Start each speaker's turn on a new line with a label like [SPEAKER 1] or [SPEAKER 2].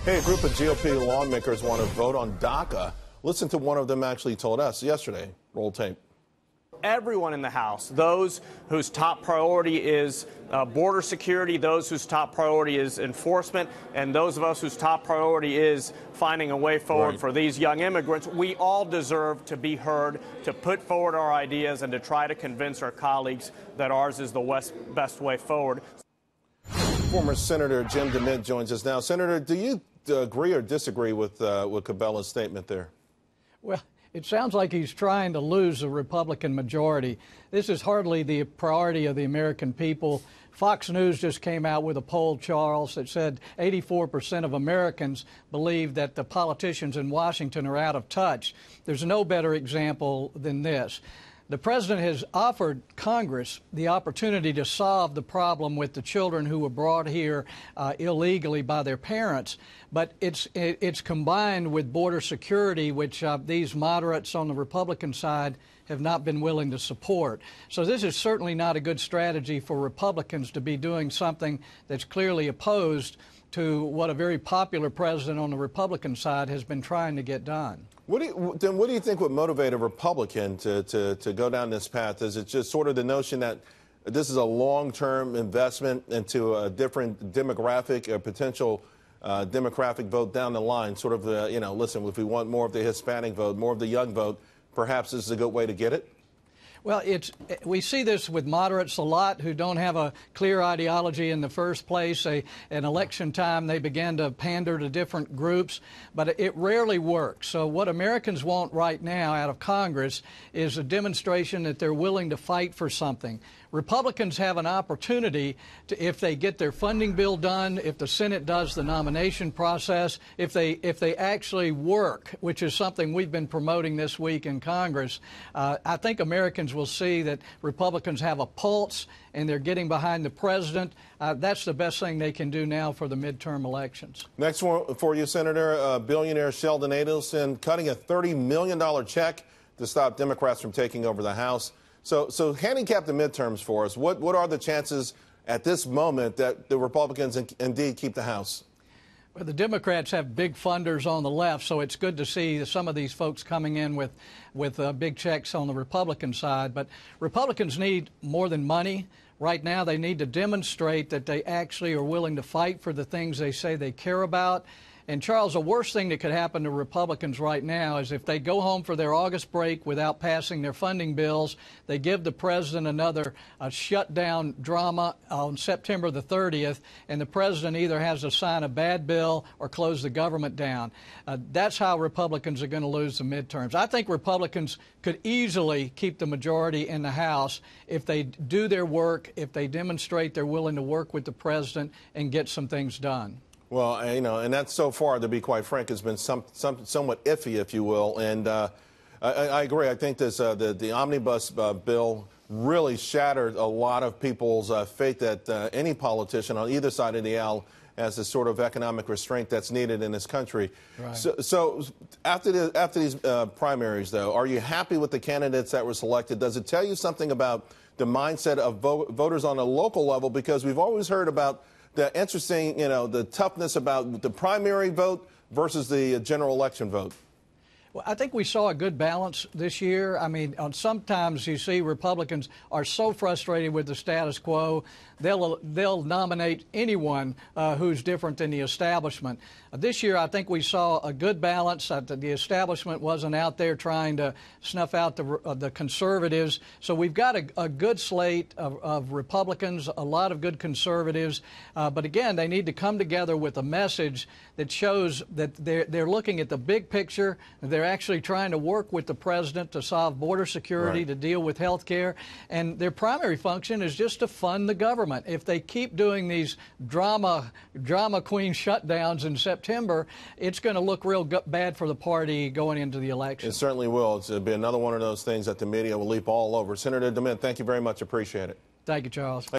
[SPEAKER 1] Hey, a group of GOP lawmakers want to vote on DACA. Listen to one of them actually told us yesterday. Roll tape.
[SPEAKER 2] Everyone in the House, those whose top priority is border security, those whose top priority is enforcement, and those of us whose top priority is finding a way forward for these young immigrants, we all deserve to be heard, to put forward our ideas, and to try to convince our colleagues that ours is the best way forward.
[SPEAKER 1] Former Senator Jim DeMint joins us now. Senator, do you agree or disagree with Cabela's statement there?
[SPEAKER 3] Well, it sounds like he's trying to lose a Republican majority. This is hardly the priority of the American people. Fox News just came out with a poll, Charles, that said 84% of Americans believe that the politicians in Washington are out of touch. There's no better example than this. The president has offered Congress the opportunity to solve the problem with the children who were brought here illegally by their parents, but it's combined with border security, which these moderates on the Republican side have not been willing to support. So this is certainly not a good strategy for Republicans to be doing something that's clearly opposed to what a very popular president on the Republican side has been trying to get done.
[SPEAKER 1] What do you think would motivate a Republican to go down this path? Is it just sort of the notion that this is a long-term investment into a different demographic, a potential demographic vote down the line? Sort of, listen, if we want more of the Hispanic vote, more of the young vote, perhaps this is a good way to get it?
[SPEAKER 3] Well, we see this with moderates a lot who don't have a clear ideology in the first place. An election time, they begin to pander to different groups, but it rarely works. So what Americans want right now out of Congress is a demonstration that they're willing to fight for something. Republicans have an opportunity to, if they get their funding bill done, if the Senate does the nomination process, if they actually work, which is something we've been promoting this week in Congress, I think Americans will see that Republicans have a pulse and they're getting behind the president. That's the best thing they can do now for the midterm elections.
[SPEAKER 1] Next one for you, Senator. Billionaire Sheldon Adelson cutting a $30 million check to stop Democrats from taking over the House. So handicap the midterms for us. What are the chances at this moment that the Republicans indeed keep the House?
[SPEAKER 3] Well, the Democrats have big funders on the left, so it's good to see some of these folks coming in with big checks on the Republican side. But Republicans need more than money. Right now, they need to demonstrate that they actually are willing to fight for the things they say they care about. And, Charles, the worst thing that could happen to Republicans right now is if they go home for their August break without passing their funding bills, they give the president another shutdown drama on September the 30th, and the president either has to sign a bad bill or close the government down. That's how Republicans are going to lose the midterms. I think Republicans could easily keep the majority in the House if they do their work, if they demonstrate they're willing to work with the president and get some things done.
[SPEAKER 1] Well, and that's so far, to be quite frank, has been somewhat iffy, if you will. And I agree. I think this, the omnibus bill really shattered a lot of people's faith that any politician on either side of the aisle has the sort of economic restraint that's needed in this country.
[SPEAKER 3] Right.
[SPEAKER 1] So after these primaries, though, are you happy with the candidates that were selected? Does it tell you something about the mindset of voters on a local level? Because we've always heard about the interesting, the toughness about the primary vote versus the general election vote.
[SPEAKER 3] Well, I think we saw a good balance this year. I mean, sometimes you see Republicans are so frustrated with the status quo, they'll nominate anyone who's different than the establishment. This year, I think we saw a good balance. The establishment wasn't out there trying to snuff out the conservatives. So we've got a good slate of Republicans, a lot of good conservatives. But again, they need to come together with a message that shows that they're looking at the big picture. They're actually trying to work with the president to solve border security,
[SPEAKER 1] right,
[SPEAKER 3] to deal with health care. And their primary function is just to fund the government. If they keep doing these drama queen shutdowns in September, it's going to look real bad for the party going into the election.
[SPEAKER 1] It certainly will. It'll be another one of those things that the media will leap all over. Senator DeMint, thank you very much. Appreciate it.
[SPEAKER 3] Thank you, Charles.